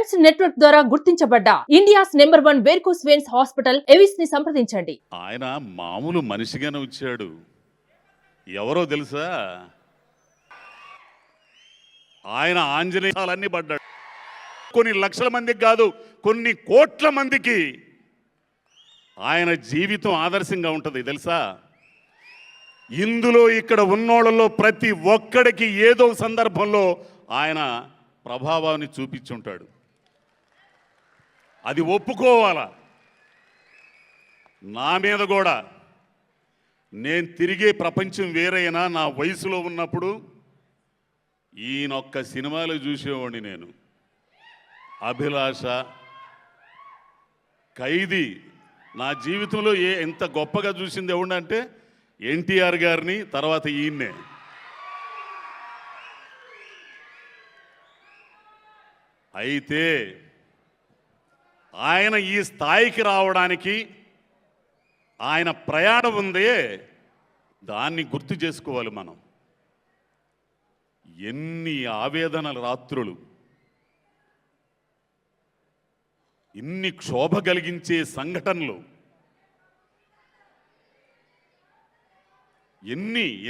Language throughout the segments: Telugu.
స్పెక్ట్స్ నెట్వర్క్ ద్వారా గుర్తించబడ్డ India's number 1 varicose veins hospital Avis ని సంప్రదించండి. ఆయన మామూలు మనిషిగానే వచ్చాడు. ఎవరో తెలుసా? ఆయన ఆంజనేయాలన్నీ పడ్డాడు. కొన్ని లక్షల మందికి కాదు, కొన్ని కోట్ల మందికి ఆయన జీవితం ఆదర్శంగా ఉంటుంది తెలుసా? ఇందులో ఇక్కడ ఉన్నోళ్ళలో ప్రతి ఒక్కడికి ఏదో సందర్భంలో ఆయన ప్రభావాన్ని చూపించుంటాడు. అది ఒప్పుకోవాలా. నా మీద కూడా నేను తిరిగే ప్రపంచం వేరైనా నా వయసులో ఉన్నప్పుడు ఈయనొక్క సినిమాలు చూసేవాడిని నేను. అభిలాష, ఖైదీ. నా జీవితంలో ఎంత గొప్పగా చూసింది ఎవడంటే ఎన్టీఆర్ గారిని, తర్వాత ఈయన్నే. అయితే ఆయన ఈ స్థాయికి రావడానికి ఆయన ప్రయాణం ఉందే, దాన్ని గుర్తు చేసుకోవాలి మనం. ఎన్ని ఆవేదనల రాత్రులు, ఇన్ని క్షోభ కలిగించే సంఘటనలు,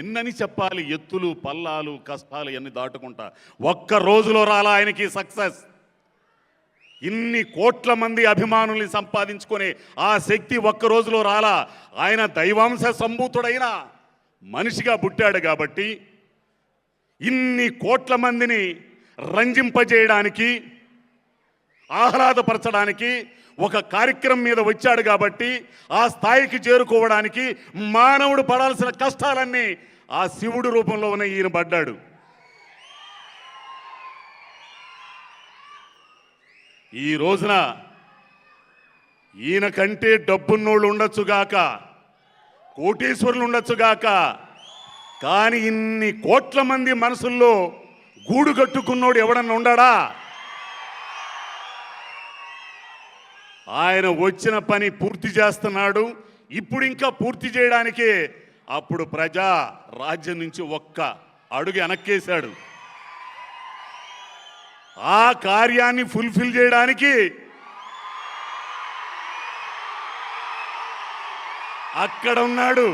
ఎన్నని చెప్పాలి. ఎత్తులు పల్లాలు కష్టాలు ఎన్ని దాటుకుంటా ఒక్క రోజులో రాలా ఆయనకి సక్సెస్. ఇన్ని కోట్ల మంది అభిమానుల్ని సంపాదించుకొని ఆ శక్తి ఒక్క రోజులో రాలా. ఆయన దైవాంశ సంభూతుడైన మనిషిగా పుట్టాడు కాబట్టి ఇన్ని కోట్ల మందిని రంజింపజేయడానికి, ఆహ్లాదపరచడానికి ఒక కార్యక్రమం మీద వచ్చాడు కాబట్టి ఆ స్థాయికి చేరుకోవడానికి మానవుడు పడాల్సిన కష్టాలన్నీ ఆ శివుడు రూపంలో ఉన్న ఈయన పడ్డాడు. ఈ రోజున ఈయన కంటే డబ్బున్నోళ్ళు ఉండొచ్చుగాక, కోటీశ్వరులు ఉండొచ్చుగాక, కానీ ఇన్ని కోట్ల మంది మనసుల్లో గూడు కట్టుకున్నోడు ఎవడన్నా ఉండడా? ఆయన వచ్చిన పని పూర్తి చేస్తున్నాడు. ఇప్పుడు ఇంకా పూర్తి చేయడానికి అప్పుడు ప్రజా రాజ్యం నుంచి ఒక్క అడుగు వెనక్కేశాడు. ఆ కార్యాన్ని ఫుల్ఫిల్ చేయడానికి అక్కడ ఉన్నాడు.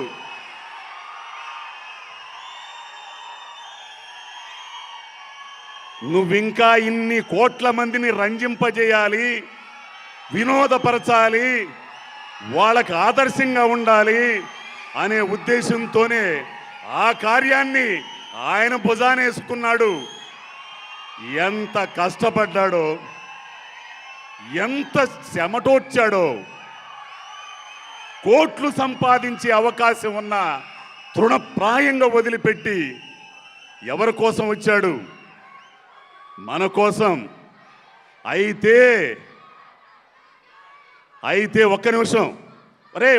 నువ్వింకా ఇన్ని కోట్ల మందిని రంజింపజేయాలి, వినోదపరచాలి, వాళ్ళకి ఆదర్శంగా ఉండాలి అనే ఉద్దేశంతోనే ఆ కార్యాన్ని ఆయన భుజానేసుకున్నాడు. ఎంత కష్టపడ్డాడో, ఎంత చెమటోడ్చాడో. కోట్లు సంపాదించే అవకాశం ఉన్న తృణప్రాయంగా వదిలిపెట్టి ఎవరి కోసం వచ్చాడు? మన కోసం. అయితే ఒక్క నిమిషం,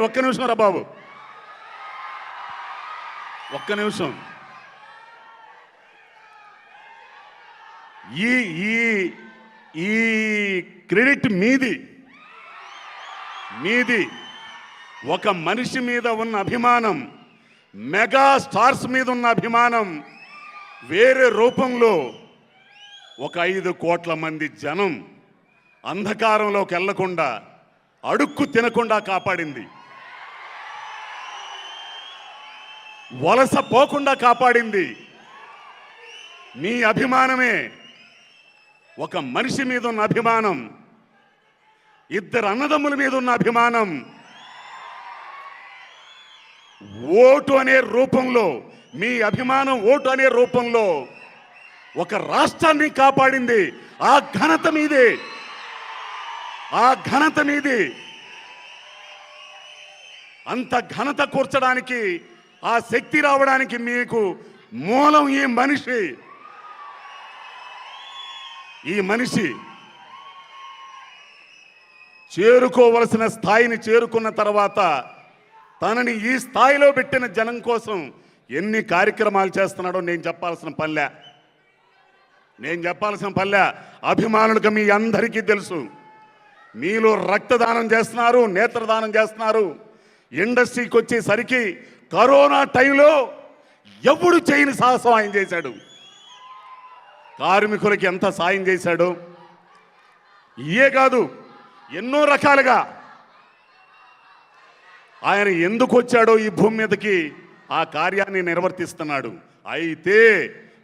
ఒక్క నిమిషం రా బాబు, ఒక్క నిమిషం. ఈ క్రెడిట్ మీది. ఒక మనిషి మీద ఉన్న అభిమానం, మెగా స్టార్స్ మీద ఉన్న అభిమానం వేరే రూపంలో ఒక 5 కోట్ల మంది జనం అంధకారంలోకి వెళ్లకుండా, అడుక్కు తినకుండా కాపాడింది. వలస పోకుండా కాపాడింది మీ అభిమానమే. ఒక మనిషి మీద ఉన్న అభిమానం, 2 అన్నదమ్ముల మీద ఉన్న అభిమానం, ఓటు అనే రూపంలో, మీ అభిమానం ఓటు అనే రూపంలో ఒక రాష్ట్రాన్ని కాపాడింది. ఆ ఘనత మీది. అంత ఘనత కూర్చడానికి, ఆ శక్తి రావడానికి మీకు మూలం ఈ మనిషి చేరుకోవలసిన స్థాయిని చేరుకున్న తర్వాత తనని ఈ స్థాయిలో పెట్టిన జనం కోసం ఎన్ని కార్యక్రమాలు చేస్తున్నాడో నేను చెప్పాల్సిన పల్లె. అభిమానులకు మీ అందరికీ తెలుసు. మీలో రక్తదానం చేస్తున్నారు, నేత్రదానం చేస్తున్నారు. ఇండస్ట్రీకి వచ్చేసరికి కరోనా టైంలో ఎవడు చేయని సాహసం ఆయన చేశాడు. కార్మికులకి ఎంత సాయం చేశాడు. ఇయే కాదు, ఎన్నో రకాలుగా ఆయన ఎందుకు వచ్చాడో ఈ భూమి మీదకి ఆ కార్యాన్ని నిర్వర్తిస్తున్నాడు. అయితే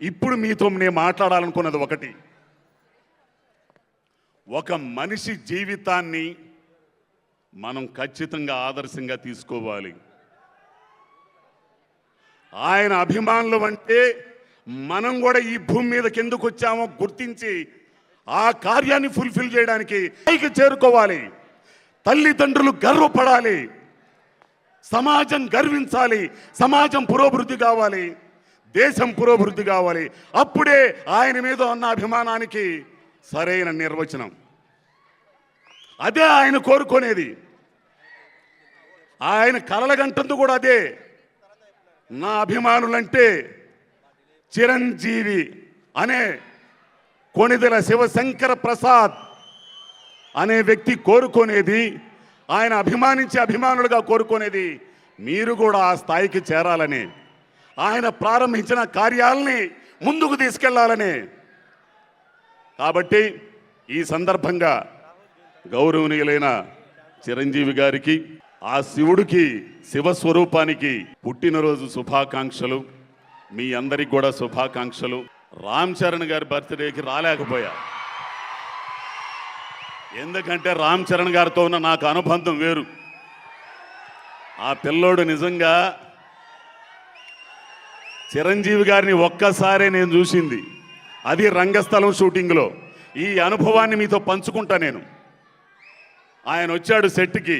ఇప్పుడు మీతో నేను మాట్లాడాలనుకున్నది ఒకటి, ఒక మనిషి జీవితాన్ని మనం ఖచ్చితంగా ఆదర్శంగా తీసుకోవాలి. ఆయన అభిమానులు అంటే మనం కూడా ఈ భూమి మీదకి ఎందుకు వచ్చామో గుర్తించి ఆ కార్యాన్ని ఫుల్ఫిల్ చేయడానికి పైకి చేరుకోవాలి. తల్లిదండ్రులు గర్వపడాలి, సమాజం గర్వించాలి, సమాజం పురోభివృద్ధి కావాలి, దేశం పురోభివృద్ధి కావాలి. అప్పుడే ఆయన మీద ఉన్న అభిమానానికి సరైన నిర్వచనం. అదే ఆయన కోరుకునేది. ఆయన కలలగంటుంది కూడా అదే. నా అభిమానులంటే చిరంజీవి అనే కొణిదెల శివశంకర ప్రసాద్ అనే వ్యక్తి కోరుకునేది, ఆయన అభిమానించే అభిమానులుగా కోరుకునేది మీరు కూడా ఆ స్థాయికి చేరాలని, ఆయన ప్రారంభించిన కార్యాలని ముందుకు తీసుకెళ్లాలని. కాబట్టి ఈ సందర్భంగా గౌరవనీయులైన చిరంజీవి గారికి, ఆ శివుడికి, శివస్వరూపానికి పుట్టినరోజు శుభాకాంక్షలు. మీ అందరికి కూడా శుభాకాంక్షలు. రామ్ చరణ్ గారి బర్త్డేకి రాలేకపోయా, ఎందుకంటే రామ్ చరణ్ గారితో ఉన్న నాకు అనుబంధం వేరు. ఆ పిల్లోడు నిజంగా చిరంజీవి గారిని ఒక్కసారే నేను చూసింది, అది రంగస్థలం షూటింగ్లో. ఈ అనుభవాన్ని మీతో పంచుకుంటా నేను. ఆయన వచ్చాడు సెట్కి,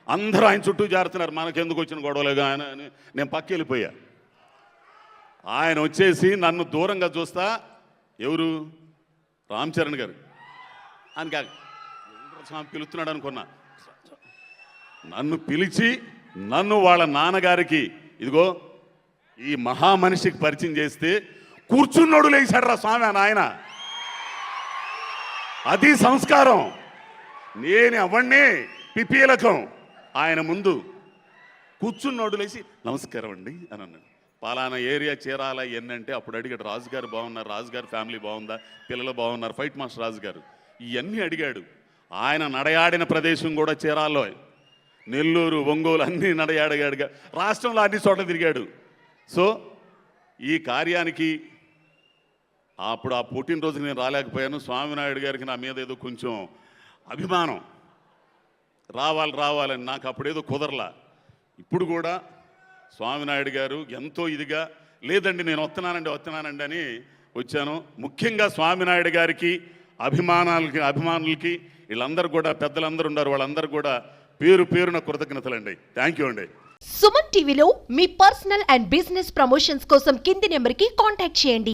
అందరూ ఆయన చుట్టూ జారుతున్నారు, మనకెందుకు వచ్చిన గొడవలేగా ఆయన అని నేను పక్క వెళ్ళిపోయా. ఆయన వచ్చేసి నన్ను దూరంగా చూస్తా, ఎవరు రామ్ చరణ్ గారు అని కాదు పిలుస్తున్నాడు అనుకున్నా. నన్ను పిలిచి నన్ను వాళ్ళ నాన్నగారికి ఇదిగో ఈ మహామనిషికి పరిచయం చేస్తే కూర్చున్నోడు లేచాడు రా స్వామి అని ఆయన. అది సంస్కారం. నేను అవన్నీ పిపీలకం. ఆయన ముందు కూర్చున్నోడు లేచి నమస్కారం అండి అని అన్నాడు. పలానా ఏరియా చేరాలా ఎన్నంటే అప్పుడు అడిగాడు, రాజుగారు బాగున్నారు, రాజుగారి ఫ్యామిలీ బాగుందా, పిల్లలు బాగున్నారు, ఫైట్ మాస్టర్ రాజుగారు ఇవన్నీ అడిగాడు. ఆయన నడయాడిన ప్రదేశం కూడా చేరాలో, నెల్లూరు, ఒంగోలు అన్నీ నడయాడిగాడుగా, రాష్ట్రంలో అన్ని చోట్ల తిరిగాడు. సో ఈ కార్యానికి అప్పుడు ఆ పుట్టినరోజుకి నేను రాలేకపోయాను. స్వామినాయుడు గారికి నా మీద ఏదో కొంచెం అభిమానం, రావాలని నాకు అప్పుడేదో కుదరలా. ఇప్పుడు కూడా స్వామినాయుడు గారు ఎంతో ఇదిగా లేదండి నేను వస్తున్నానండి అని వచ్చాను. ముఖ్యంగా స్వామినాయుడు గారికి అభిమానులకి వీళ్ళందరూ కూడా పెద్దలందరూ ఉన్నారు, వాళ్ళందరూ కూడా పేరు పేరున కృతజ్ఞతలండి. థ్యాంక్ యూ అండి. సుమన్ టీవీలో మీ పర్సనల్ అండ్ బిజినెస్ ప్రమోషన్స్ కోసం కింది నెంబర్కి కాంటాక్ట్ చేయండి.